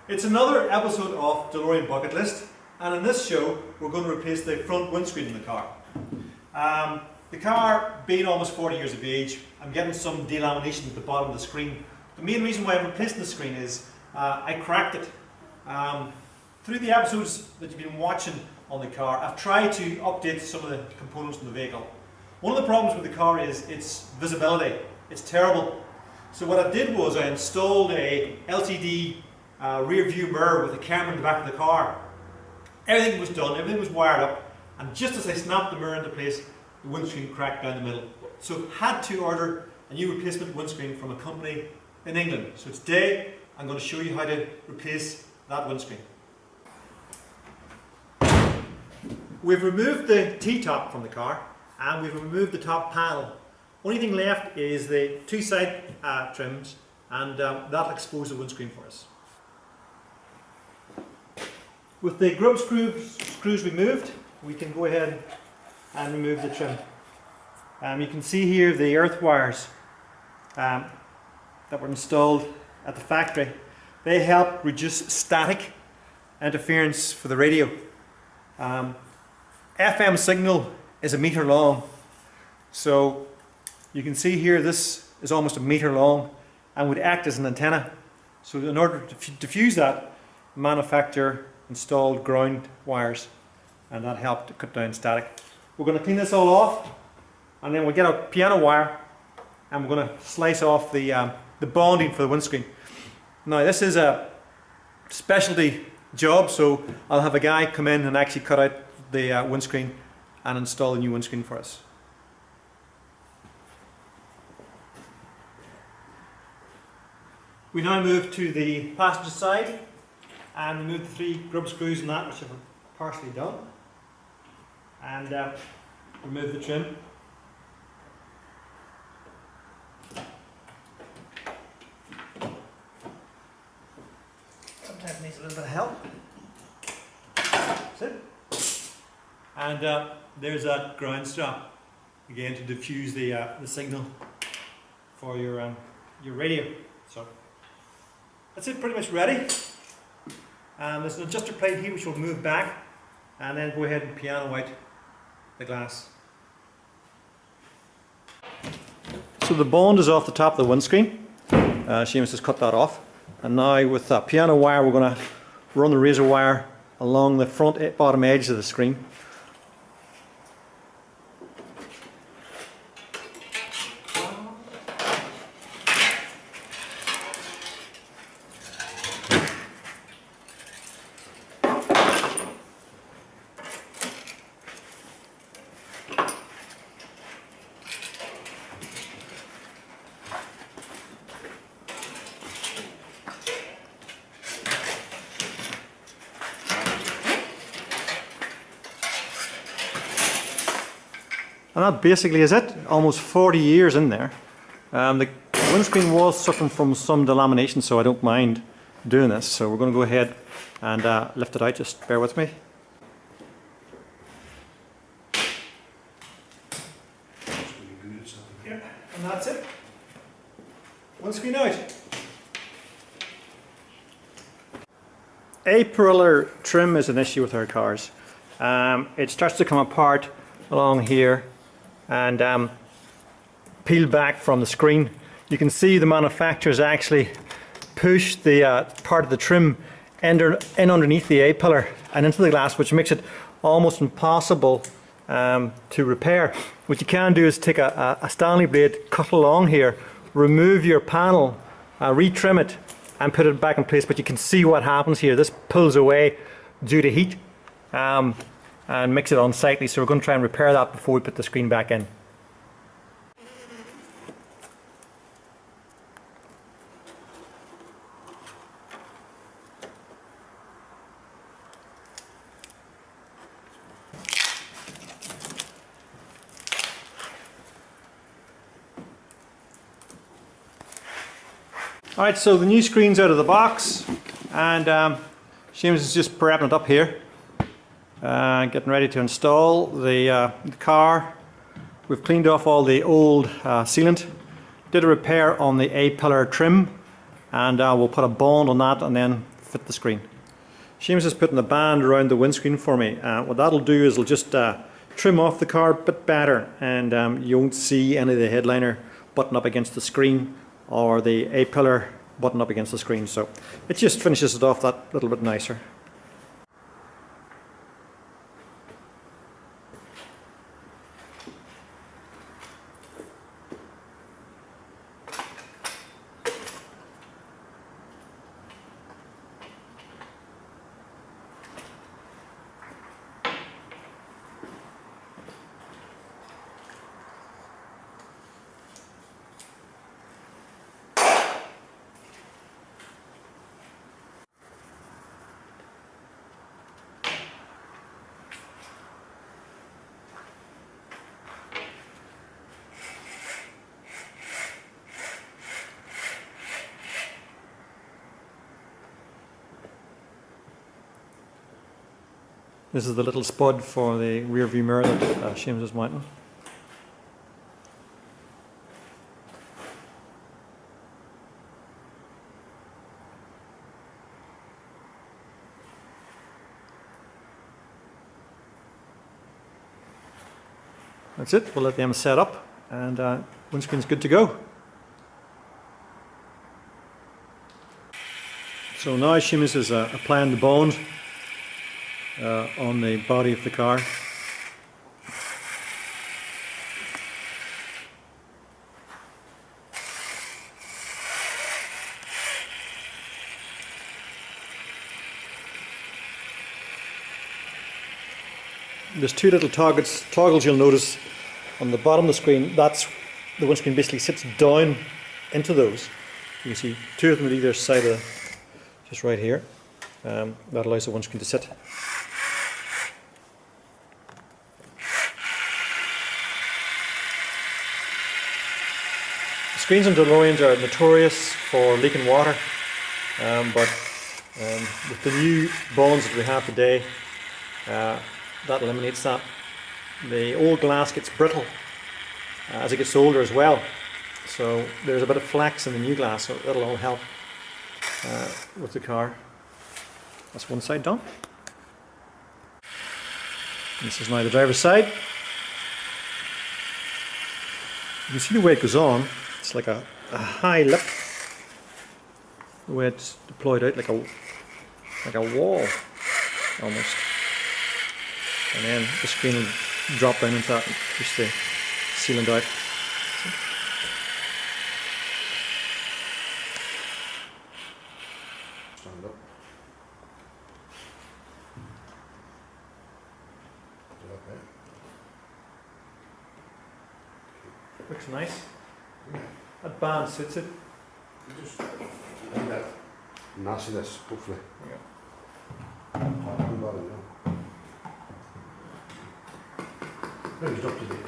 It's another episode of DeLorean Bucket List, and in this show we're going to replace the front windscreen in the car. The car being almost 40 years of age, I'm getting some delamination at the bottom of the screen. The main reason why I'm replacing the screen is I cracked it. Through the episodes that you've been watching on the car, I've tried to update some of the components in the vehicle. One of the problems with the car is its visibility. It's terrible. So what I did was I installed a LCD rear view mirror with a camera in the back of the car. Everything was done, everything was wired up, and just as I snapped the mirror into place, the windscreen cracked down the middle. So had to order a new replacement windscreen from a company in England. So today I'm going to show you how to replace that windscreen. We've removed the T-top from the car and we've removed the top panel. Only thing left is the two side trims, and that'll expose the windscreen for us. With the grub screws removed, we can go ahead and remove the trim. You can see here the earth wires that were installed at the factory. They help reduce static interference for the radio. FM signal is a meter long, so you can see here this is almost a meter long and would act as an antenna. So in order to diffuse that, the manufacturer installed ground wires, and that helped to cut down static. We're going to clean this all off, and then we'll get a piano wire and we're going to slice off the bonding for the windscreen. Now this is a specialty job, so I'll have a guy come in and actually cut out the windscreen and install a new windscreen for us. We now move to the passenger side and remove the three grub screws in that, which I've partially done, and remove the trim. Sometimes it needs a little bit of help. That's it. And there's that ground strap, again to diffuse the signal for your radio. So that's it, pretty much ready. There's an adjuster plate here which will move back, and then go ahead and piano out the glass. So the bond is off the top of the windscreen. Seamus has cut that off, and now with that piano wire we're going to run the razor wire along the front bottom edge of the screen. And that basically is it. Almost 40 years in there. The windscreen was suffering from some delamination, so I don't mind doing this. So we're going to go ahead and lift it out. Just bear with me. Yeah, and that's it. Windscreen out. A-pillar trim is an issue with our cars. It starts to come apart along here and peel back from the screen. You can see the manufacturers actually push the part of the trim in underneath the A-pillar and into the glass, which makes it almost impossible to repair. What you can do is take a Stanley blade, cut along here, remove your panel, retrim it and put it back in place, but you can see what happens here. This pulls away due to heat and makes it unsightly, so we're going to try and repair that before we put the screen back in. Alright, so the new screen's out of the box, and Seamus is just prepping it up here. Getting ready to install the car. We've cleaned off all the old sealant, did a repair on the A-pillar trim, and we'll put a bond on that and then fit the screen. Seamus is putting a band around the windscreen for me. What that'll do is it'll just trim off the car a bit better, and you won't see any of the headliner button up against the screen or the A-pillar button up against the screen, so it just finishes it off that little bit nicer. This is the little spud for the rear view mirror that Seamus is mounting. That's it, we'll let them set up and windscreen's good to go. So now Seamus is applying the bond on the body of the car. There's two little toggles you'll notice on the bottom of the screen. That's the windscreen basically sits down into those. You can see two of them at either side of just right here. That allows the windscreen to sit. Screens on DeLoreans are notorious for leaking water, but with the new bonds that we have today, that eliminates that. The old glass gets brittle as it gets older as well, so there's a bit of flex in the new glass, so that'll all help with the car. That's one side done. This is now the driver's side. You can see the way it goes on. It's like a high lip, the way it's deployed out like a wall almost, and then the screen will drop down into that and push the sealant out. Stand up. Okay. Looks nice. That band suits it. Just like that nastiness, hopefully. Yeah. Talking about it now. Maybe it's up to date.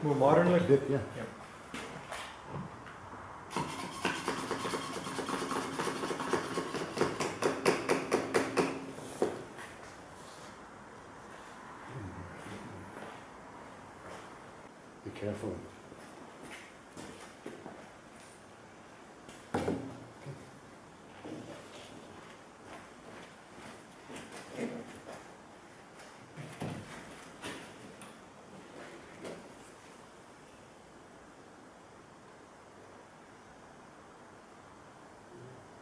More modern look? A bit, yeah. Yeah. Be careful.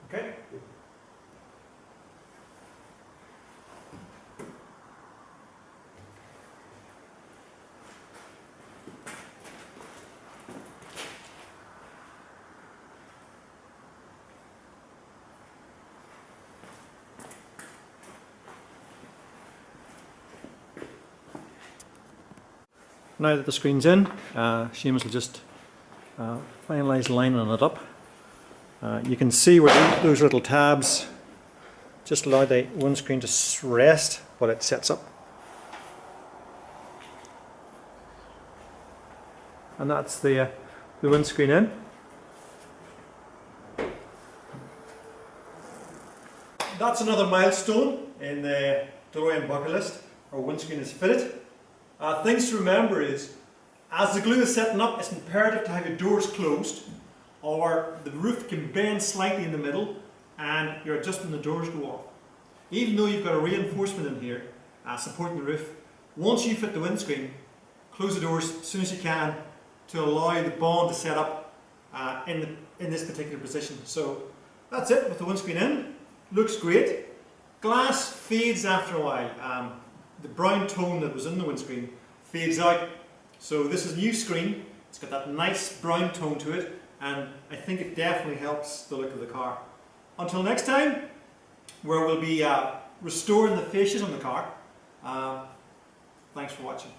Okay. Now that the screen's in, Seamus will just finalise lining it up. You can see where those little tabs just allow the windscreen to rest while it sets up. And that's the windscreen in. That's another milestone in the DeLorean bucket list. Our windscreen is fitted. Things to remember is, as the glue is setting up, it's imperative to have your doors closed or the roof can bend slightly in the middle and your adjustment the doors go off. Even though you've got a reinforcement in here supporting the roof, once you fit the windscreen, close the doors as soon as you can to allow the bond to set up in this particular position. So that's it with the windscreen in. Looks great. Glass fades after a while. The brown tone that was in the windscreen fades out. So this is a new screen. It's got that nice brown tone to it, and I think it definitely helps the look of the car. Until next time, where we'll be restoring the fascias on the car. Thanks for watching.